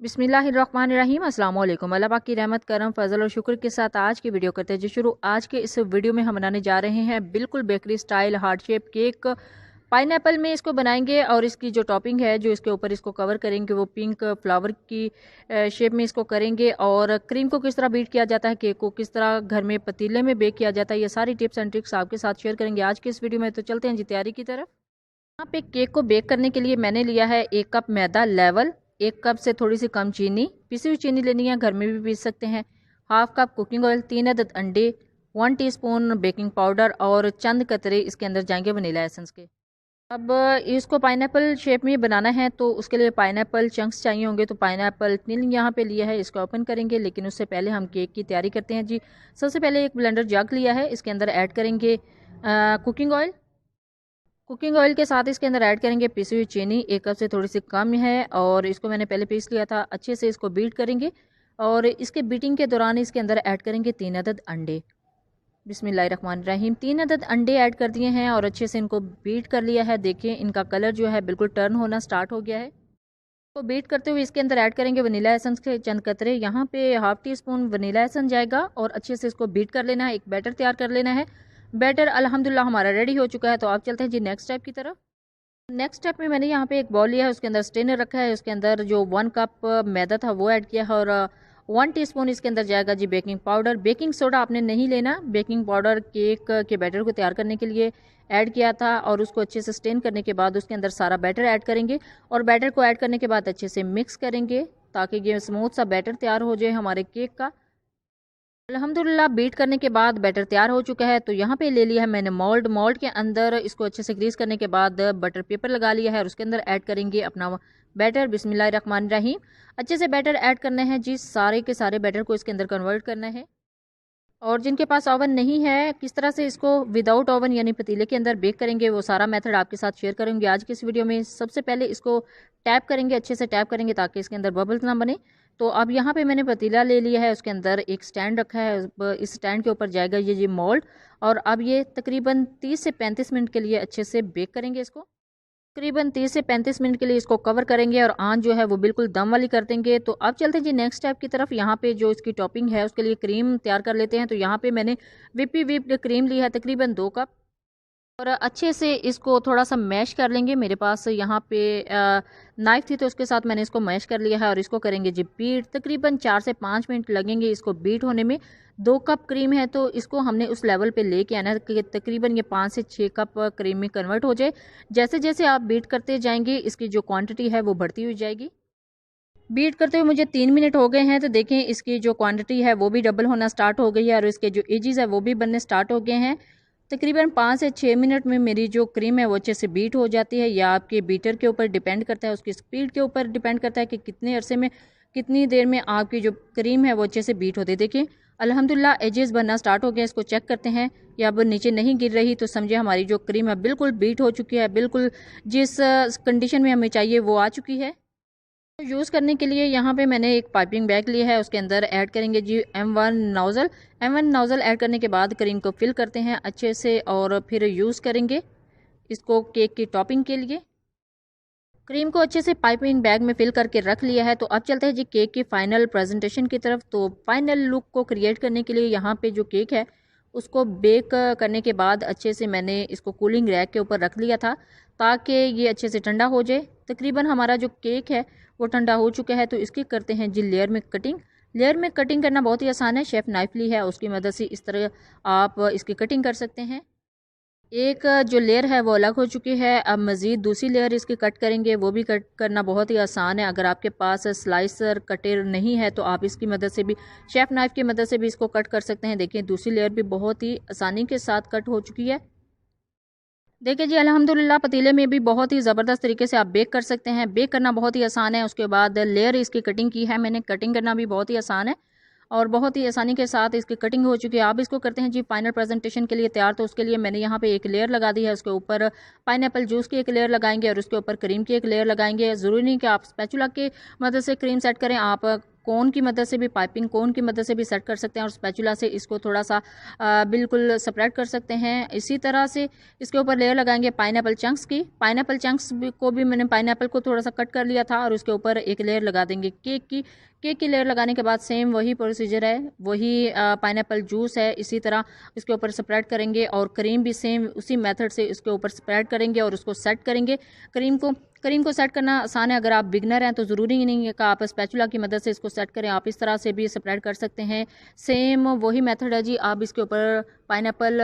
बिस्मिल्लाहिर्रहमानिर्रहीम अस्सलाम वालेकुम। अल्लाह पाक की रहमत करम फजल और शुक्र के साथ आज की वीडियो करते हैं जी शुरू। आज के इस वीडियो में हम बनाने जा रहे हैं बिल्कुल bakery style heart shape cake. Pineapple में इसको बनाएंगे और इसकी जो टॉपिंग है जो इसके ऊपर इसको कवर करेंगे वो पिंक फ्लावर की शेप में इसको करेंगे। और क्रीम को किस तरह बीट किया जाता है, केक को किस तरह घर में पतीले में बेक किया जाता है, ये सारी टिप्स एंड ट्रिक्स आपके साथ शेयर करेंगे आज के इस वीडियो में। तो चलते हैं जी तैयारी की तरफ। यहाँ पे केक को बेक करने के लिए मैंने लिया है 1 कप मैदा लेवल, 1 कप से थोड़ी सी कम चीनी, पिसी हुई चीनी लेनी है, घर में भी पीस सकते हैं, हाफ कप कुकिंग ऑयल, 3 अदद अंडे, 1 टीस्पून बेकिंग पाउडर और चंद कतरे इसके अंदर जाएंगे वनीला एसेंस के। अब इसको पाइनएप्पल शेप में बनाना है तो उसके लिए पाइनएप्पल चंक्स चाहिए होंगे। तो पाइनएप्पल पीलिंग यहाँ पे लिया है, इसको ओपन करेंगे, लेकिन उससे पहले हम केक की तैयारी करते हैं जी। सबसे पहले एक ब्लेंडर जग लिया है, इसके अंदर ऐड करेंगे कुकिंग ऑयल। कुकिंग ऑयल के साथ इसके अंदर ऐड करेंगे पिसी हुई चीनी, 1 कप से थोड़ी सी कम है और इसको मैंने पहले पीस लिया था। अच्छे से इसको बीट करेंगे और इसके बीटिंग के दौरान इसके अंदर ऐड करेंगे 3 अदद अंडे। बिस्मिल्लाहिर्रहमानिर्रहीम। 3 अदद अंडे ऐड कर दिए हैं और अच्छे से इनको बीट कर लिया है। देखिए इनका कलर जो है बिल्कुल टर्न होना स्टार्ट हो गया है। तो बीट करते हुए इसके अंदर ऐड करेंगे वनीला एसेंस के चंद कतरे। यहाँ पे half tea spoon vanilla essence जाएगा और अच्छे से इसको बीट कर लेना है, एक बैटर तैयार कर लेना है। बैटर अल्हम्दुलिल्लाह हमारा रेडी हो चुका है। तो आप चलते हैं जी नेक्स्ट स्टेप की तरफ। नेक्स्ट स्टेप में मैंने यहाँ पे एक बॉल लिया है, उसके अंदर स्ट्रेनर रखा है, उसके अंदर जो 1 कप मैदा था वो ऐड किया है और 1 टीस्पून इसके अंदर जाएगा जी बेकिंग पाउडर। बेकिंग सोडा आपने नहीं लेना, बेकिंग पाउडर केक के बैटर को तैयार करने के लिए ऐड किया था और उसको अच्छे से स्टेन करने के बाद उसके अंदर सारा बैटर ऐड करेंगे और बैटर को ऐड करने के बाद अच्छे से मिक्स करेंगे ताकि ये स्मूथ सा बैटर तैयार हो जाए हमारे केक का। अल्हम्दुलिल्लाह बीट करने के बाद बैटर तैयार हो चुका है। तो यहाँ पे ले लिया है मैंने मोल्ड के अंदर इसको अच्छे से ग्रीस करने के बाद बटर पेपर लगा लिया है और उसके अंदर ऐड करेंगे अपना बैटर। बिस्मिल्लाहिर्रहमानिर्रहीम। अच्छे से बैटर ऐड करना है जी, सारे के सारे बैटर को इसके अंदर कन्वर्ट करना है। और जिनके पास ओवन नहीं है किस तरह से इसको विदाउट ओवन यानी पतीले के अंदर बेक करेंगे वो सारा मेथड आपके साथ शेयर करेंगे आज की इस वीडियो में। सबसे पहले इसको टैप करेंगे, अच्छे से टैप करेंगे ताकि इसके अंदर बबल्स ना बने। तो अब यहाँ पे मैंने पतीला ले लिया है, उसके अंदर एक स्टैंड रखा है, इस स्टैंड के ऊपर जाएगा ये मोल्ड और अब ये तकरीबन 30 से 35 मिनट के लिए अच्छे से बेक करेंगे इसको। तकरीबन 30 से 35 मिनट के लिए इसको कवर करेंगे और आंच जो है वो बिल्कुल दम वाली कर देंगे। तो अब चलते हैं जी नेक्स्ट स्टेप की तरफ। यहाँ पे जो इसकी टॉपिंग है उसके लिए क्रीम तैयार कर लेते हैं। तो यहाँ पे मैंने विप्ड क्रीम ली है तकरीबन 2 कप और अच्छे से इसको थोड़ा सा मैश कर लेंगे। मेरे पास यहाँ पे नाइफ थी तो उसके साथ मैंने इसको मैश कर लिया है और इसको करेंगे जी बीट। तकरीबन 4 से 5 मिनट लगेंगे इसको बीट होने में। 2 कप क्रीम है तो इसको हमने उस लेवल पे लेके आना है कि तकरीबन ये 5 से 6 कप क्रीम में कन्वर्ट हो जाए। जैसे जैसे आप बीट करते जाएंगे इसकी जो क्वांटिटी है वो बढ़ती हुई जाएगी। बीट करते हुए मुझे 3 मिनट हो गए हैं तो देखें इसकी जो क्वांटिटी है वो भी डबल होना स्टार्ट हो गई है और इसके जो एजेस है वो भी बनने स्टार्ट हो गए हैं। तकरीबन 5 से 6 मिनट में मेरी जो क्रीम है वो अच्छे से बीट हो जाती है। या आपके बीटर के ऊपर डिपेंड करता है, उसकी स्पीड के ऊपर डिपेंड करता है कि कितने अरसे में कितनी देर में आपकी जो क्रीम है वो अच्छे से बीट होती है। देखिए अल्हम्दुलिल्लाह एजेस बनना स्टार्ट हो गया। इसको चेक करते हैं या अब नीचे नहीं गिर रही तो समझे हमारी जो क्रीम है बिल्कुल बीट हो चुकी है, बिल्कुल जिस कंडीशन में हमें चाहिए वो आ चुकी है। तो यूज़ करने के लिए यहाँ पे मैंने एक पाइपिंग बैग लिया है, उसके अंदर ऐड करेंगे जी M1 nozzle. M1 nozzle add करने के बाद क्रीम को फिल करते हैं अच्छे से और फिर यूज़ करेंगे इसको केक की टॉपिंग के लिए। क्रीम को अच्छे से पाइपिंग बैग में फिल करके रख लिया है। तो अब चलते हैं जी केक की फाइनल प्रेजेंटेशन की तरफ। तो फाइनल लुक को क्रिएट करने के लिए यहाँ पे जो केक है उसको बेक करने के बाद अच्छे से मैंने इसको कूलिंग रैक के ऊपर रख लिया था ताकि ये अच्छे से ठंडा हो जाए। तकरीबन हमारा जो केक है वो ठंडा हो चुका है। तो इसकी करते हैं जी लेयर में कटिंग। लेयर में कटिंग करना बहुत ही आसान है, शेफ़ नाइफ ली है उसकी मदद से इस तरह आप इसकी कटिंग कर सकते हैं। एक जो लेयर है वो अलग हो चुकी है, अब मज़ीद दूसरी लेयर इसकी कट करेंगे, वो भी कट करना बहुत ही आसान है। अगर आपके पास स्लाइसर कटर नहीं है तो आप इसकी मदद से भी शेफ़ नाइफ की मदद से भी इसको कट कर सकते हैं। देखिए दूसरी लेयर भी बहुत ही आसानी के साथ कट हो चुकी है। देखिए जी अल्हम्दुलिल्लाह पतीले में भी बहुत ही ज़बरदस्त तरीके से आप बेक कर सकते हैं। बेक करना बहुत ही आसान है। उसके बाद लेयर इसकी कटिंग की है मैंने, कटिंग करना भी बहुत ही आसान है और बहुत ही आसानी के साथ इसकी कटिंग हो चुकी है। आप इसको करते हैं जी फाइनल प्रेजेंटेशन के लिए तैयार। तो उसके लिए मैंने यहाँ पे एक लेयर लगा दी है, उसके ऊपर पाइनएप्पल जूस की एक लेयर लगाएंगे और उसके ऊपर क्रीम की एक लेयर लगाएंगे। ज़रूरी नहीं कि आप स्पैचुला की मदद से क्रीम सेट करें, आप कोन की मदद से भी, पाइपिंग कोन की मदद से भी सेट कर सकते हैं और स्पैचुला से इसको थोड़ा सा बिल्कुल सेपरेट कर सकते हैं। इसी तरह से इसके ऊपर लेयर लगाएंगे पाइनएप्पल चंक्स की। पाइनएप्पल चंक्स को भी मैंने पाइनएप्पल को थोड़ा सा कट कर लिया था और उसके ऊपर एक लेयर लगा देंगे केक की। केक की लेयर लगाने के बाद सेम वही प्रोसीजर है, वही पाइनएप्पल जूस है, इसी तरह इसके ऊपर स्प्रेड करेंगे और क्रीम भी सेम उसी मेथड से इसके ऊपर स्प्रेड करेंगे और उसको सेट करेंगे। क्रीम को सेट करना आसान है। अगर आप बिगनर हैं तो ज़रूरी ही नहीं है कि आप स्पैचुला की मदद से इसको सेट करें, आप इस तरह से भी स्प्रेड कर सकते हैं। सेम वही मेथड है जी। आप इसके ऊपर पाइनएप्पल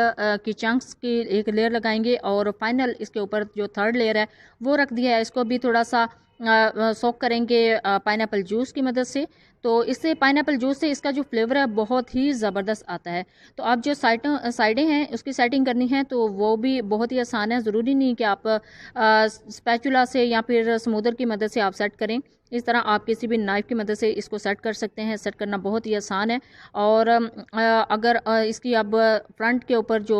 की चंक्स की एक लेयर लगाएंगे और फाइनल इसके ऊपर जो थर्ड लेयर है वो रख दिया है। इसको भी थोड़ा सा सोक करेंगे पाइनएप्पल जूस की मदद से। तो इससे पाइनएप्पल जूस से इसका जो फ्लेवर है बहुत ही ज़बरदस्त आता है। तो आप जो साइडें हैं उसकी सेटिंग करनी है तो वो भी बहुत ही आसान है। ज़रूरी नहीं कि आप स्पैचुला से या फिर स्मूदर की मदद से आप सेट करें। इस तरह आप किसी भी नाइफ़ की मदद से इसको सेट कर सकते हैं। सेट करना बहुत ही आसान है। और अगर इसकी अब फ्रंट के ऊपर जो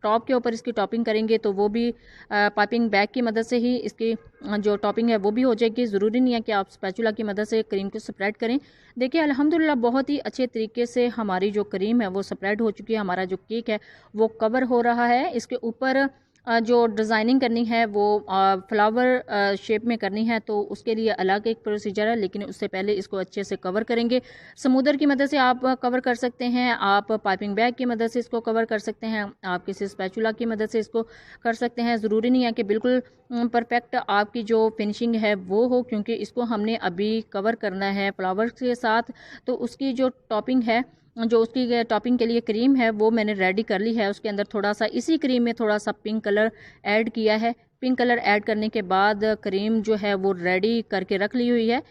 टॉप के ऊपर इसकी टॉपिंग करेंगे तो वो भी पाइपिंग बैग की मदद से ही इसकी जो टॉपिंग है वो भी हो जाएगी। ज़रूरी नहीं है कि आप स्पैचुला की मदद से क्रीम को स्प्रेड करें। देखिए अल्हम्दुलिल्लाह बहुत ही अच्छे तरीके से हमारी जो क्रीम है वो स्प्रेड हो चुकी है। हमारा जो केक है वो कवर हो रहा है। इसके ऊपर जो डिज़ाइनिंग करनी है वो फ्लावर शेप में करनी है तो उसके लिए अलग एक प्रोसीजर है, लेकिन उससे पहले इसको अच्छे से कवर करेंगे। स्मूदर की मदद से आप कवर कर सकते हैं, आप पाइपिंग बैग की मदद से इसको कवर कर सकते हैं, आप किसी स्पैचुला की मदद से इसको कर सकते हैं। ज़रूरी नहीं है कि बिल्कुल परफेक्ट आपकी जो फिनिशिंग है वो हो, क्योंकि इसको हमने अभी कवर करना है फ्लावर के साथ। तो उसकी जो टॉपिंग है, जो उसकी टॉपिंग के लिए क्रीम है वो मैंने रेडी कर ली है। उसके अंदर थोड़ा सा इसी क्रीम में थोड़ा सा पिंक कलर ऐड किया है। पिंक कलर ऐड करने के बाद क्रीम जो है वो रेडी करके रख ली हुई है।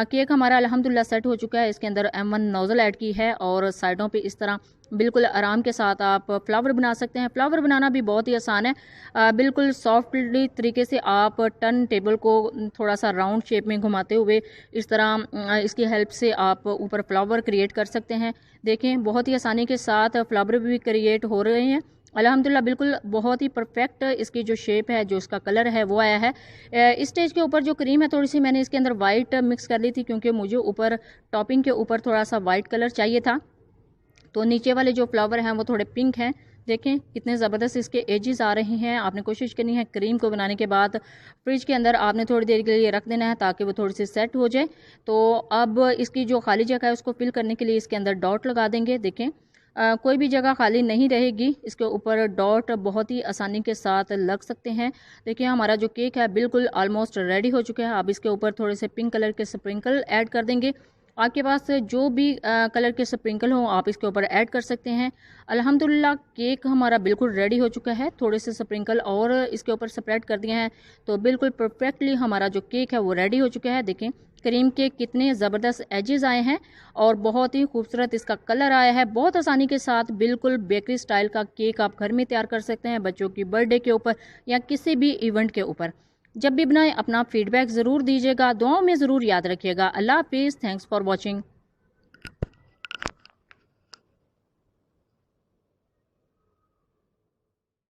केक हमारा अल्हम्दुलिल्लाह सेट हो चुका है। इसके अंदर M1 नोज़ल ऐड की है और साइडों पे इस तरह बिल्कुल आराम के साथ आप फ्लावर बना सकते हैं। फ्लावर बनाना भी बहुत ही आसान है। बिल्कुल सॉफ्टली तरीके से आप टर्न टेबल को थोड़ा सा राउंड शेप में घुमाते हुए इस तरह इसकी हेल्प से आप ऊपर फ्लावर क्रिएट कर सकते हैं। देखें बहुत ही आसानी के साथ फ्लावर भी क्रिएट हो रहे हैं अल्हम्दुलिल्लाह। बिल्कुल बहुत ही परफेक्ट इसकी जो शेप है, जो इसका कलर है वो आया है। इस स्टेज के ऊपर जो क्रीम है थोड़ी सी मैंने इसके अंदर वाइट मिक्स कर ली थी, क्योंकि मुझे ऊपर टॉपिंग के ऊपर थोड़ा सा वाइट कलर चाहिए था। तो नीचे वाले जो फ्लावर हैं वो थोड़े पिंक हैं। देखें कितने ज़बरदस्त इसके एजेस आ रहे हैं। आपने कोशिश करनी है क्रीम को बनाने के बाद फ्रिज के अंदर आपने थोड़ी देर के लिए रख देना है ताकि वो थोड़ी सी सेट हो जाए। तो अब इसकी जो खाली जगह है उसको फिल करने के लिए इसके अंदर डॉट लगा देंगे। देखें कोई भी जगह खाली नहीं रहेगी, इसके ऊपर डॉट बहुत ही आसानी के साथ लग सकते हैं। देखिए हमारा जो केक है बिल्कुल ऑलमोस्ट रेडी हो चुका है। अब इसके ऊपर थोड़े से पिंक कलर के स्प्रिंकल ऐड कर देंगे। आपके पास जो भी कलर के स्प्रिंकल हो आप इसके ऊपर ऐड कर सकते हैं। अल्हम्दुलिल्लाह केक हमारा बिल्कुल रेडी हो चुका है। थोड़े से स्प्रिंकल और इसके ऊपर स्प्रेड कर दिए हैं तो बिल्कुल परफेक्टली हमारा जो केक है वो रेडी हो चुका है। देखें क्रीम के कितने ज़बरदस्त एजेस आए हैं और बहुत ही खूबसूरत इसका कलर आया है। बहुत आसानी के साथ बिल्कुल बेकरी स्टाइल का केक आप घर में तैयार कर सकते हैं, बच्चों की बर्थडे के ऊपर या किसी भी इवेंट के ऊपर। जब भी बनाएं अपना फीडबैक ज़रूर दीजिएगा, दुआओं में ज़रूर याद रखिएगा। अल्लाह हाफिज़। Thanks for watching.